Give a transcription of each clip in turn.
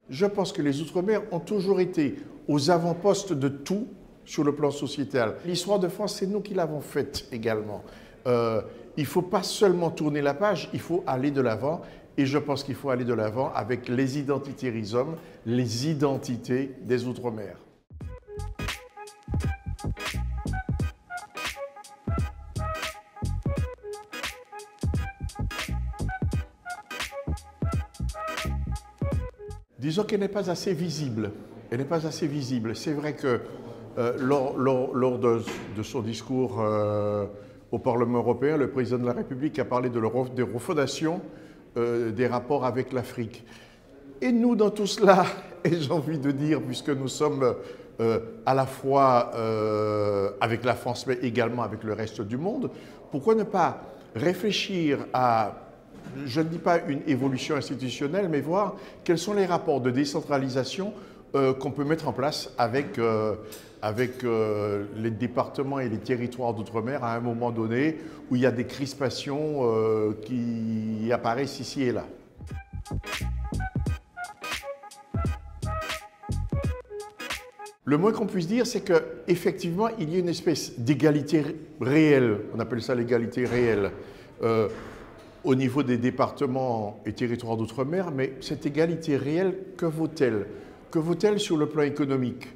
Je pense que les Outre-mer ont toujours été aux avant-postes de tout sur le plan sociétal. L'histoire de France, c'est nous qui l'avons faite également. Il ne faut pas seulement tourner la page, il faut aller de l'avant. Et je pense qu'il faut aller de l'avant avec les identités rhizome, les identités des Outre-mer. Disons qu'elle n'est pas assez visible. Elle n'est pas assez visible. C'est vrai que lors de son discours au Parlement européen, le président de la République a parlé de refondation des rapports avec l'Afrique. Et nous, dans tout cela, et j'ai envie de dire, puisque nous sommes à la fois avec la France, mais également avec le reste du monde, pourquoi ne pas réfléchir à, je ne dis pas une évolution institutionnelle, mais voir quels sont les rapports de décentralisation qu'on peut mettre en place avec les départements et les territoires d'outre-mer à un moment donné où il y a des crispations qui apparaissent ici et là. Le moins qu'on puisse dire, c'est qu'effectivement, il y a une espèce d'égalité réelle, on appelle ça l'égalité réelle, au niveau des départements et territoires d'outre-mer, mais cette égalité réelle, que vaut-elle? Que vaut-elle sur le plan économique?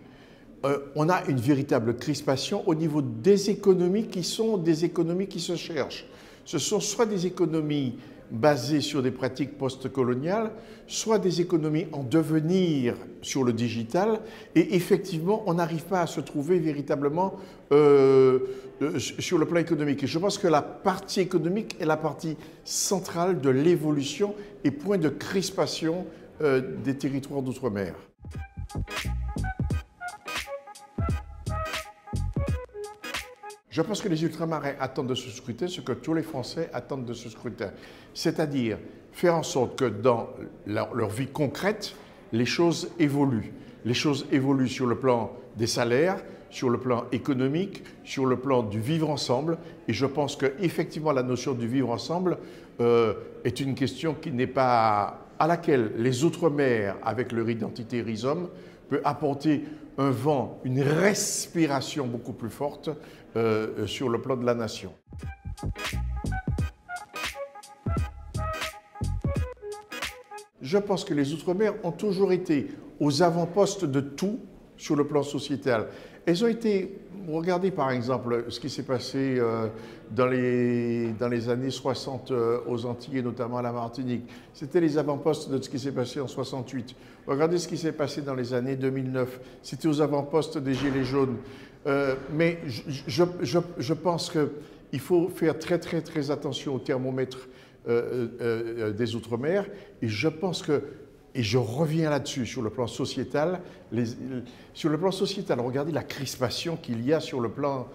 On a une véritable crispation au niveau des économies qui sont des économies qui se cherchent. Ce sont soit des économies basées sur des pratiques post-coloniales, soit des économies en devenir sur le digital. Et effectivement, on n'arrive pas à se trouver véritablement sur le plan économique. Et je pense que la partie économique est la partie centrale de l'évolution et point de crispation des territoires d'outre-mer. Je pense que les ultramarins attendent de ce scrutin ce que tous les Français attendent de ce scrutin, c'est-à-dire faire en sorte que dans leur vie concrète, les choses évoluent. Les choses évoluent sur le plan des salaires, sur le plan économique, sur le plan du vivre ensemble. Et je pense qu'effectivement, la notion du vivre ensemble est une question qui n'est pas à laquelle les Outre-mer, avec leur identité rhizome, peut apporter un vent, une respiration beaucoup plus forte sur le plan de la nation. Je pense que les Outre-mer ont toujours été aux avant-postes de tout sur le plan sociétal. Elles ont été, regardez par exemple ce qui s'est passé dans les années 60 aux Antilles et notamment à la Martinique. C'était les avant-postes de ce qui s'est passé en 68. Regardez ce qui s'est passé dans les années 2009. C'était aux avant-postes des Gilets jaunes. Mais je pense qu'il faut faire très attention au thermomètre des Outre-mer. Et je pense que, et je reviens là-dessus sur le plan sociétal, regardez la crispation qu'il y a sur le plan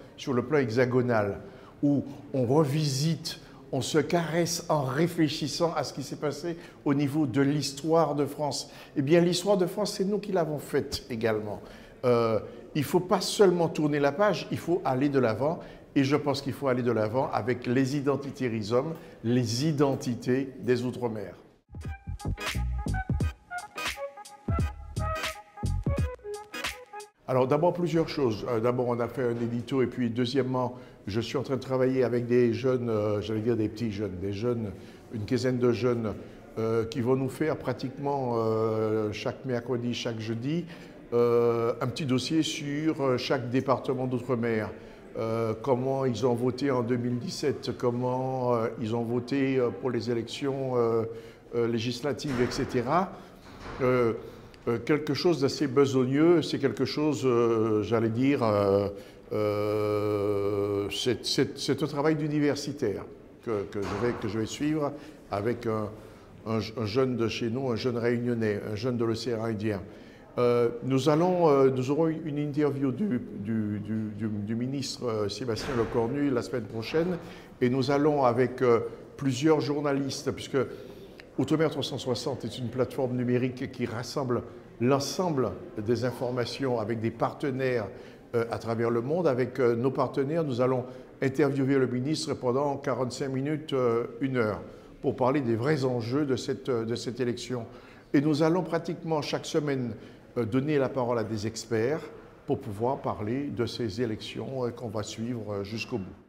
hexagonal, où on revisite, on se caresse en réfléchissant à ce qui s'est passé au niveau de l'histoire de France. Eh bien, l'histoire de France, c'est nous qui l'avons faite également. Il ne faut pas seulement tourner la page, il faut aller de l'avant. Et je pense qu'il faut aller de l'avant avec les identités rhizome, les identités des Outre-mer. Alors d'abord plusieurs choses. D'abord on a fait un édito et puis deuxièmement je suis en train de travailler avec des jeunes, j'allais dire des petits jeunes, des jeunes, une quinzaine de jeunes qui vont nous faire pratiquement chaque mercredi, chaque jeudi un petit dossier sur chaque département d'outre-mer. Comment ils ont voté en 2017, comment ils ont voté pour les élections législatives, etc. Quelque chose d'assez besogneux, c'est quelque chose, j'allais dire, c'est un travail d'universitaire que je vais suivre avec un jeune de chez nous, un jeune réunionnais, un jeune de l'océan Indien. Nous aurons une interview du ministre Sébastien Lecornu la semaine prochaine et nous allons avec plusieurs journalistes, puisque Outre-mer 360 est une plateforme numérique qui rassemble l'ensemble des informations avec des partenaires à travers le monde. Avec nos partenaires, nous allons interviewer le ministre pendant 45 minutes, 1 heure, pour parler des vrais enjeux de cette élection. Et nous allons pratiquement chaque semaine donner la parole à des experts pour pouvoir parler de ces élections qu'on va suivre jusqu'au bout.